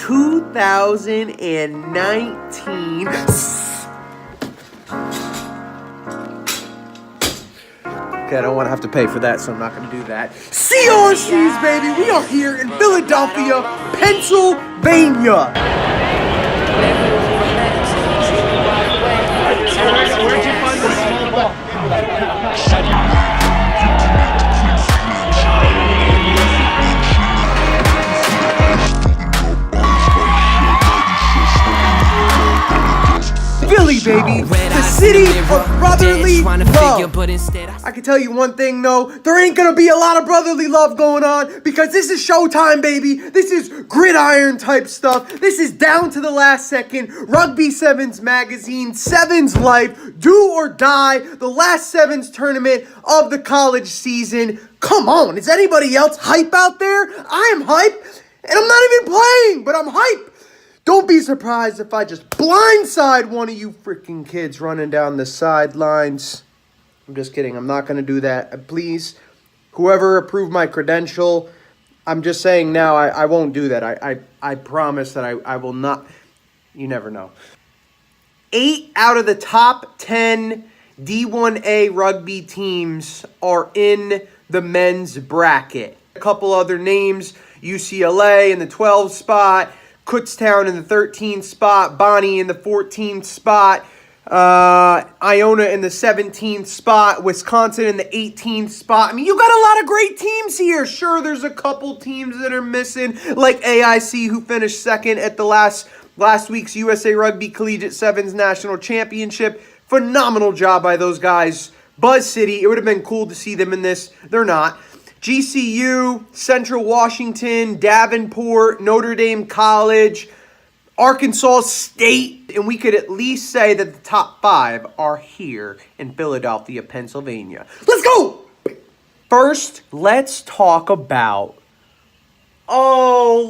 2019. Okay, I don't want to have to pay for that, so I'm not going to do that. CRCs, baby! We are here in Philadelphia, Pennsylvania. Where'd you find the small ball? Philly, baby, the city of brotherly love. I can tell you one thing, though, there ain't gonna be a lot of brotherly love going on because this is showtime, baby. This is gridiron type stuff. This is down to the last second. Rugby Sevens magazine, Sevens life, do or die, the last Sevens tournament of the college season. Come on, is anybody else hype out there? I am hype, and I'm not even playing, but I'm hype. Don't be surprised if I just blindside one of you freaking kids running down the sidelines. I'm just kidding. I'm not going to do that. Please, whoever approved my credential, I'm just saying now I won't do that. I promise that I will not. You never know. 8 out of the top 10 D1A rugby teams are in the men's bracket. A couple other names, UCLA in the 12 spot, Kutztown in the 13th spot, Bonnie in the 14th spot, Iona in the 17th spot, Wisconsin in the 18th spot. I mean, you got a lot of great teams here. Sure, there's a couple teams that are missing, like AIC, who finished second at the last week's USA Rugby Collegiate Sevens National Championship. Phenomenal job by those guys. Buzz City, it would have been cool to see them in this. They're not. GCU, Central Washington, Davenport, Notre Dame College, Arkansas State, and we could at least say that the top 5 are here in Philadelphia, Pennsylvania. Let's go! First, let's talk about Cal,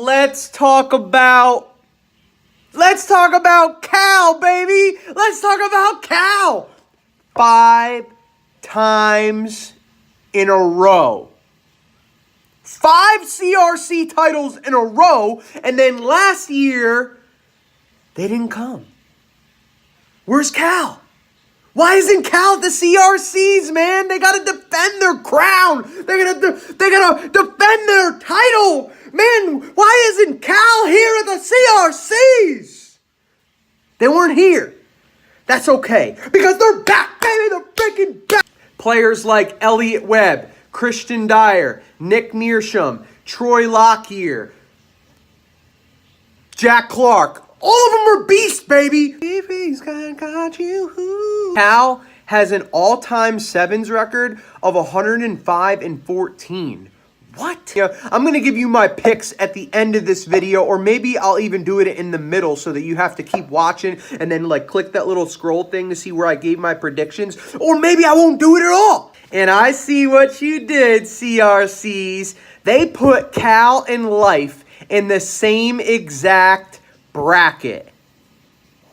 baby! Let's talk about Cal! 5 times in a row. 5 CRC titles in a row, and then last year, they didn't come. Where's Cal? Why isn't Cal at the CRCs, man? They gotta defend their crown. They gotta defend their title. Man, why isn't Cal here at the CRCs? They weren't here. That's okay, because they're back, baby. They're freaking back. Players like Elliot Webb, Christian Dyer, Nick Mearsham, Troy Lockyer, Jack Clark. All of them are beasts, baby. If he's got you. Cal has an all-time Sevens record of 105-14. What? Yeah, I'm going to give you my picks at the end of this video, or maybe I'll even do it in the middle so that you have to keep watching and then like click that little scroll thing to see where I gave my predictions, or maybe I won't do it at all. And I see what you did, CRCs. They put Cal and Life in the same exact bracket.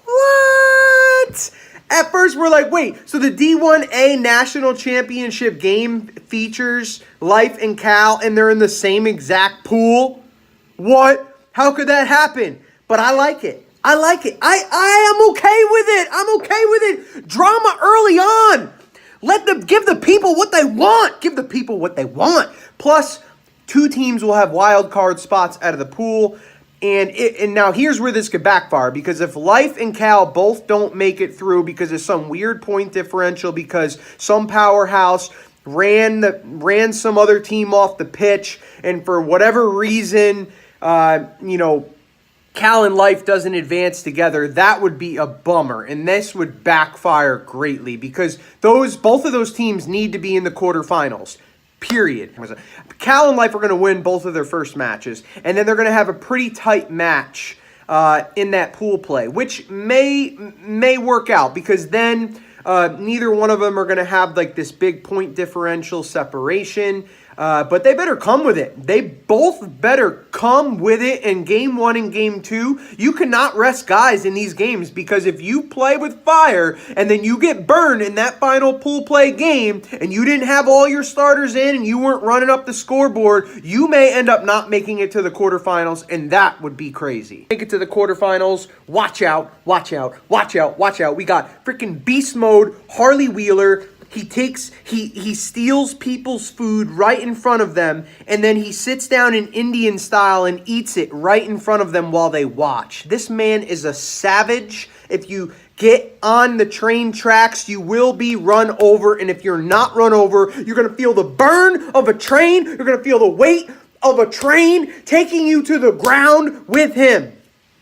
What? At first, we're like, wait, so the D1A National Championship game features Life and Cal, and they're in the same exact pool? What? How could that happen? But I like it. I like it. I am okay with it. I'm okay with it. Drama early on. Give the people what they want. Give the people what they want. Plus, 2 teams will have wild card spots out of the pool. And now here's where this could backfire, because if Life and Cal both don't make it through because of some weird point differential, because some powerhouse ran some other team off the pitch, and for whatever reason, Cal and Life doesn't advance together, that would be a bummer, and this would backfire greatly because both of those teams need to be in the quarterfinals. Period. Cal and Life are going to win both of their first matches, and then they're going to have a pretty tight match in that pool play, which may work out because then neither one of them are going to have like this big point differential separation. But they better come with it. They both better come with it in game 1 and game 2. You cannot rest guys in these games, because if you play with fire and then you get burned in that final pool play game and you didn't have all your starters in and you weren't running up the scoreboard, you may end up not making it to the quarterfinals, and that would be crazy. Make it to the quarterfinals. Watch out, watch out, watch out, watch out. We got freaking beast mode Harley Wheeler. He steals people's food right in front of them, and then he sits down in Indian style and eats it right in front of them while they watch. This man is a savage. If you get on the train tracks, you will be run over, and if you're not run over, you're going to feel the burn of a train. You're going to feel the weight of a train taking you to the ground with him.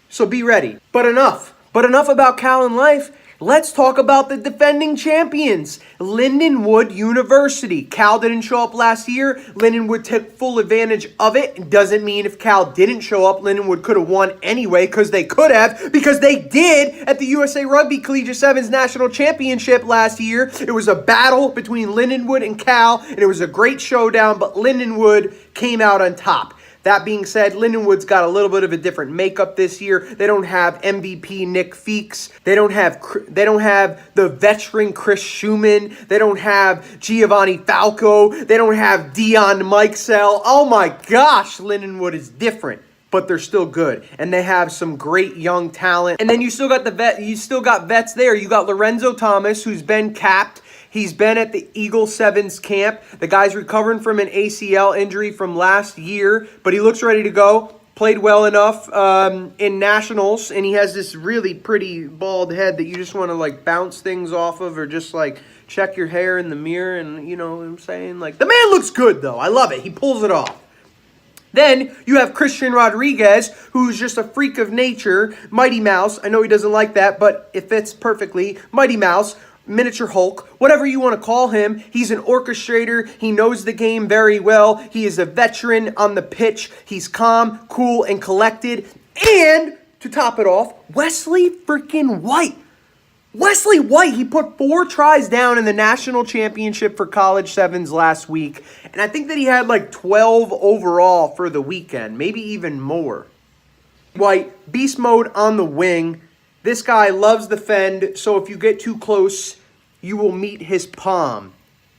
So be ready. But enough about Cal and life. Let's talk about the defending champions, Lindenwood University. Cal didn't show up last year. Lindenwood took full advantage of it. Doesn't mean if Cal didn't show up, Lindenwood could have won anyway, because they could have, because they did at the USA Rugby Collegiate Sevens National Championship last year. It was a battle between Lindenwood and Cal, and it was a great showdown, but Lindenwood came out on top. That being said, Lindenwood's got a little bit of a different makeup this year. They don't have MVP Nick Feeks. They don't have the veteran Chris Schumann. They don't have Giovanni Falco. They don't have Dion Mikesell. Oh my gosh, Lindenwood is different, but they're still good, and they have some great young talent. And then you still got vets there. You got Lorenzo Thomas, who's been capped. He's been at the Eagle Sevens camp. The guy's recovering from an ACL injury from last year, but he looks ready to go. Played well enough in nationals, and he has this really pretty bald head that you just want to like bounce things off of, or just like check your hair in the mirror, and you know what I'm saying? Like, the man looks good though. I love it. He pulls it off. Then you have Christian Rodriguez, who's just a freak of nature. Mighty Mouse. I know he doesn't like that, but it fits perfectly. Mighty Mouse. Miniature Hulk, whatever you want to call him. He's an orchestrator. He knows the game very well. He is a veteran on the pitch. He's calm, cool, and collected. And to top it off, Wesley freaking White. Wesley White, he put 4 tries down in the national championship for college sevens last week. And I think that he had like 12 overall for the weekend, maybe even more. White, beast mode on the wing. This guy loves the fend, so if you get too close, you will meet his palm.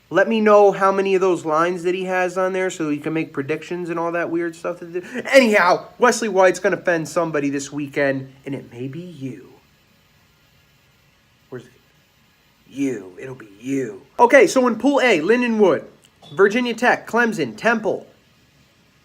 Let me know how many of those lines that he has on there so he can make predictions and all that weird stuff. Anyhow, Wesley White's going to fend somebody this weekend, and it may be you. Where's it? You. It'll be you. Okay, so in Pool A, Lindenwood, Virginia Tech, Clemson, Temple.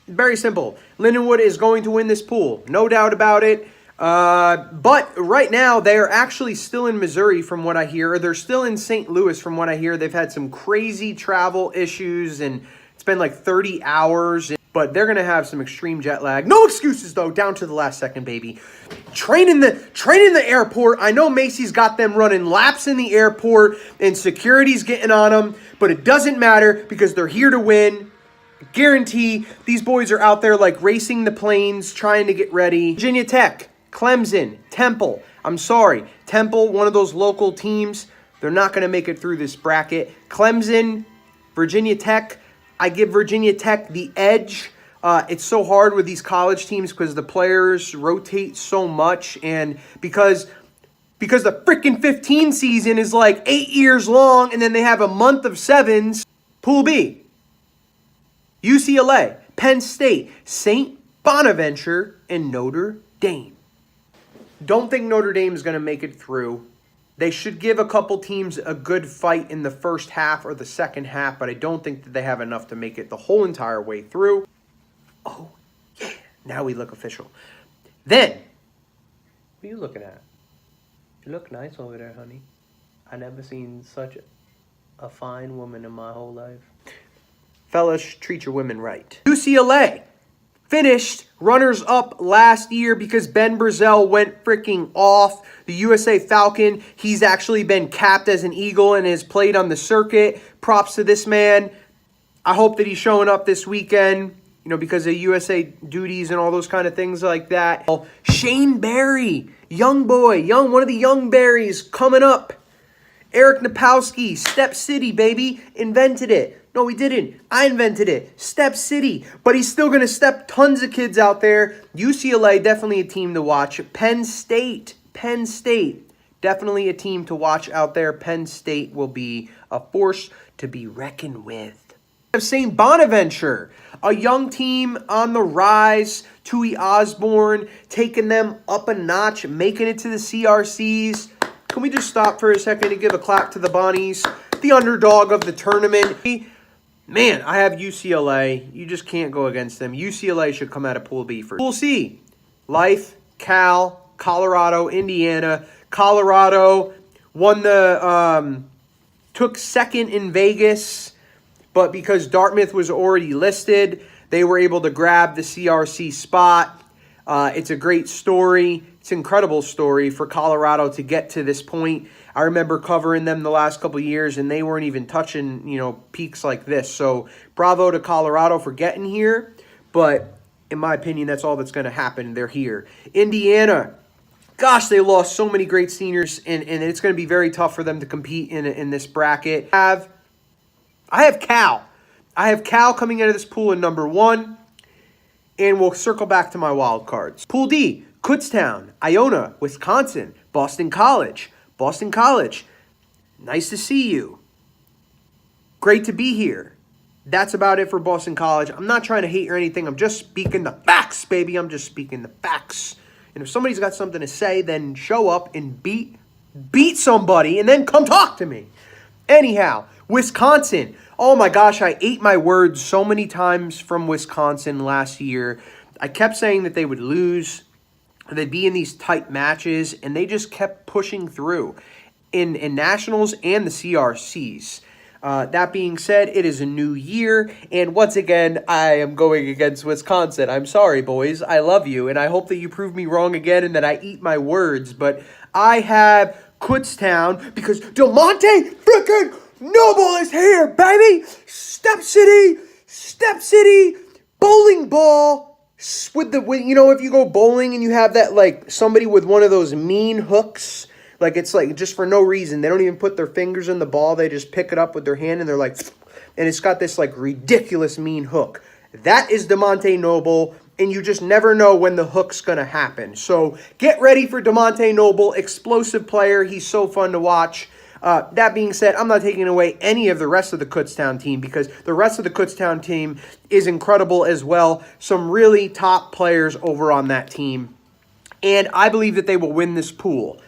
Very simple. Lindenwood is going to win this pool. No doubt about it. But right now, they're actually still in Missouri from what I hear. They're still in St. Louis from what I hear. They've had some crazy travel issues, and it's been like 30 hours. But they're going to have some extreme jet lag. No excuses, though. Down to the last second, baby. Train in the airport. I know Macy's got them running laps in the airport, and security's getting on them. But it doesn't matter, because they're here to win. Guarantee these boys are out there like racing the planes, trying to get ready. Virginia Tech, Clemson, Temple. I'm sorry. Temple, one of those local teams, they're not going to make it through this bracket. Clemson, Virginia Tech, I give Virginia Tech the edge. It's so hard with these college teams because the players rotate so much, and because the freaking 15 season is like 8 years long, and then they have a month of sevens. Pool B, UCLA, Penn State, St. Bonaventure, and Notre Dame. Don't think Notre Dame is going to make it through. They should give a couple teams a good fight in the first half or the second half, but I don't think that they have enough to make it the whole entire way through. Oh, yeah. Now we look official. Then, what are you looking at? You look nice over there, honey. I never seen such a fine woman in my whole life. Fellas, treat your women right. UCLA finished runners-up last year because Ben Brazel went freaking off. The USA Falcon, he's actually been capped as an Eagle and has played on the circuit. Props to this man. I hope that he's showing up this weekend, you know, because of USA duties and all those kind of things like that. Shane Barry, young boy, one of the young berries coming up. Eric Napowski, Step City, baby, invented it. No, he didn't. I invented it. Step City. But he's still going to step tons of kids out there. UCLA, definitely a team to watch. Penn State. Definitely a team to watch out there. Penn State will be a force to be reckoned with. St. Bonaventure, a young team on the rise. Tui Osborne taking them up a notch, making it to the CRCs. Can we just stop for a second and give a clap to the Bonnies? The underdog of the tournament. Man, I have UCLA. You just can't go against them. UCLA should come out of Pool B first. Pool C, Life, Cal, Colorado, Indiana. Colorado won took second in Vegas, but because Dartmouth was already listed, they were able to grab the CRC spot. It's a great story. It's an incredible story for Colorado to get to this point. I remember covering them the last couple of years, and they weren't even touching, peaks like this. So bravo to Colorado for getting here. But in my opinion, that's all that's going to happen. They're here. Indiana. Gosh, they lost so many great seniors, and it's going to be very tough for them to compete in this bracket. I have Cal. I have Cal coming out of this pool in number 1, and we'll circle back to my wild cards. Pool D, Kutztown, Iona, Wisconsin, Boston College. Boston College, nice to see you. Great to be here. That's about it for Boston College. I'm not trying to hate or anything. I'm just speaking the facts, baby. I'm just speaking the facts. And if somebody's got something to say, then show up and beat somebody and then come talk to me. Anyhow, Wisconsin. Oh my gosh, I ate my words so many times from Wisconsin last year. I kept saying that they would lose. They'd be in these tight matches, and they just kept pushing through in nationals and the CRCs. That being said, it is a new year, and once again, I am going against Wisconsin. I'm sorry, boys. I love you, and I hope that you prove me wrong again and that I eat my words, but I have Kutztown because DeMonte frickin' Noble is here, baby! Step City, bowling ball. With if you go bowling and you have that, like, somebody with one of those mean hooks, like, it's like just for no reason. They don't even put their fingers in the ball. They just pick it up with their hand and they're like, and it's got this, like, ridiculous mean hook. That is DeMonte Noble, and you just never know when the hook's going to happen. So get ready for DeMonte Noble, explosive player. He's so fun to watch. That being said, I'm not taking away any of the rest of the Kutztown team because the rest of the Kutztown team is incredible as well. Some really top players over on that team. And I believe that they will win this pool.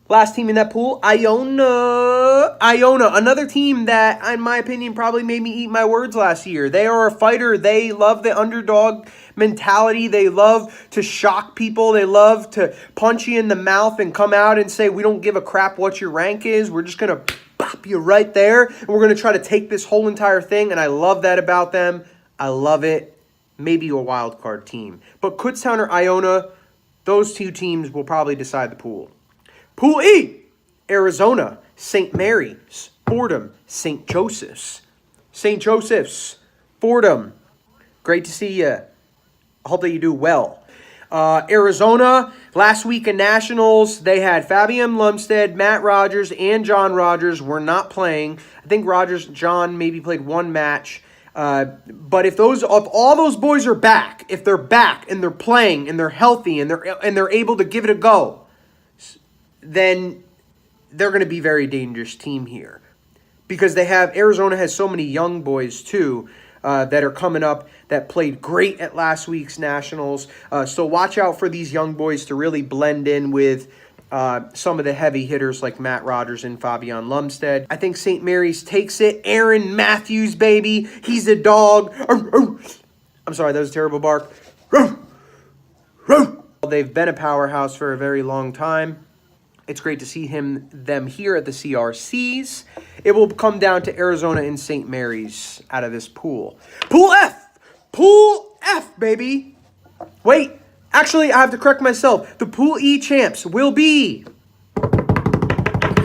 Last team in that pool, Iona. Another team that, in my opinion, probably made me eat my words last year. They are a fighter. They love the underdog mentality. They love to shock people. They love to punch you in the mouth and come out and say, we don't give a crap what your rank is. We're just going to pop you right there. And we're going to try to take this whole entire thing. And I love that about them. I love it. Maybe a wild card team. But Kutztown or Iona, those two teams will probably decide the pool. Pool E, Arizona, St. Mary's, Fordham, St. Joseph's. St. Joseph's, Fordham. Great to see you. I hope that you do well. Arizona, last week in Nationals, they had Fabian Lumstead, Matt Rogers, and John Rogers were not playing. I think John maybe played one match. But if all those boys are back, if they're back and they're playing and they're healthy and they're able to give it a go, then they're going to be a very dangerous team here. Because Arizona has so many young boys too that are coming up that played great at last week's Nationals. So watch out for these young boys to really blend in with some of the heavy hitters like Matt Rogers and Fabian Lumstead. I think St. Mary's takes it. Aaron Matthews, baby. He's a dog. I'm sorry, that was a terrible bark. They've been a powerhouse for a very long time. It's great to see them here at the CRCs. It will come down to Arizona and St. Mary's out of this pool. Pool F! Pool F, baby! Wait, actually, I have to correct myself. The Pool E champs will be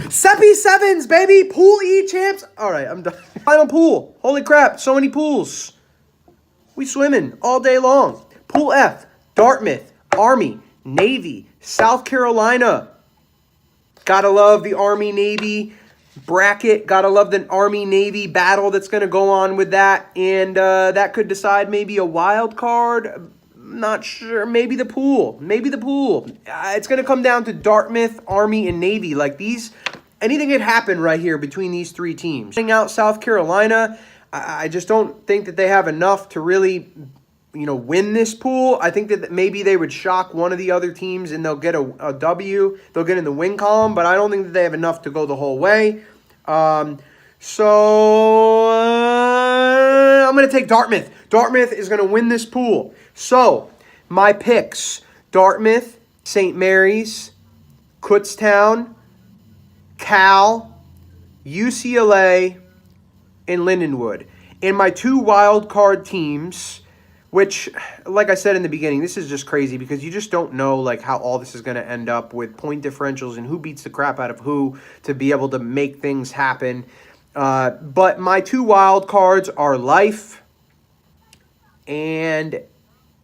Seppi Sevens, baby! Pool E champs! All right, I'm done. Final pool. Holy crap, so many pools. We swimming all day long. Pool F, Dartmouth, Army, Navy, South Carolina. Gotta love the Army, Navy. bracket. Gotta love the Army-Navy battle that's going to go on with that. And that could decide maybe a wild card. Not sure. Maybe the pool. Maybe the pool. It's going to come down to Dartmouth, Army, and Navy. Like these, anything could happen right here between these three teams. Out South Carolina, I just don't think that they have enough to really, win this pool. I think that maybe they would shock one of the other teams and they'll get a W. They'll get in the win column, but I don't think that they have enough to go the whole way. So I'm going to take Dartmouth. Dartmouth is going to win this pool. So my picks: Dartmouth, St. Mary's, Kutztown, Cal, UCLA, and Lindenwood. And my two wild card teams, which, like I said in the beginning, this is just crazy because you just don't know like how all this is going to end up with point differentials and who beats the crap out of who to be able to make things happen. But my two wild cards are Life and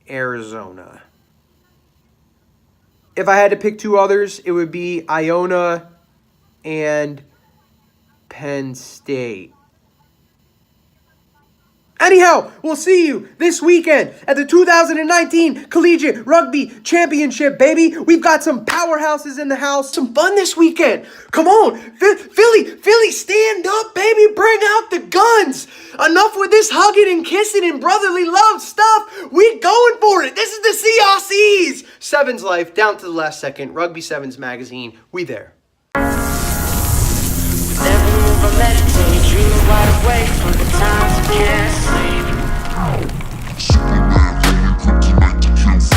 Arizona. If I had to pick two others, it would be Iona and Penn State. Anyhow, we'll see you this weekend at the 2019 Collegiate Rugby Championship, baby. We've got some powerhouses in the house. Some fun this weekend. Come on, Philly, stand up, baby. Bring out the guns. Enough with this hugging and kissing and brotherly love stuff. We going for it. This is the CRCs. Sevens life, down to the last second. Rugby Sevens magazine. We there. Never move or meditate, dream wide awake for the times I can't sleep.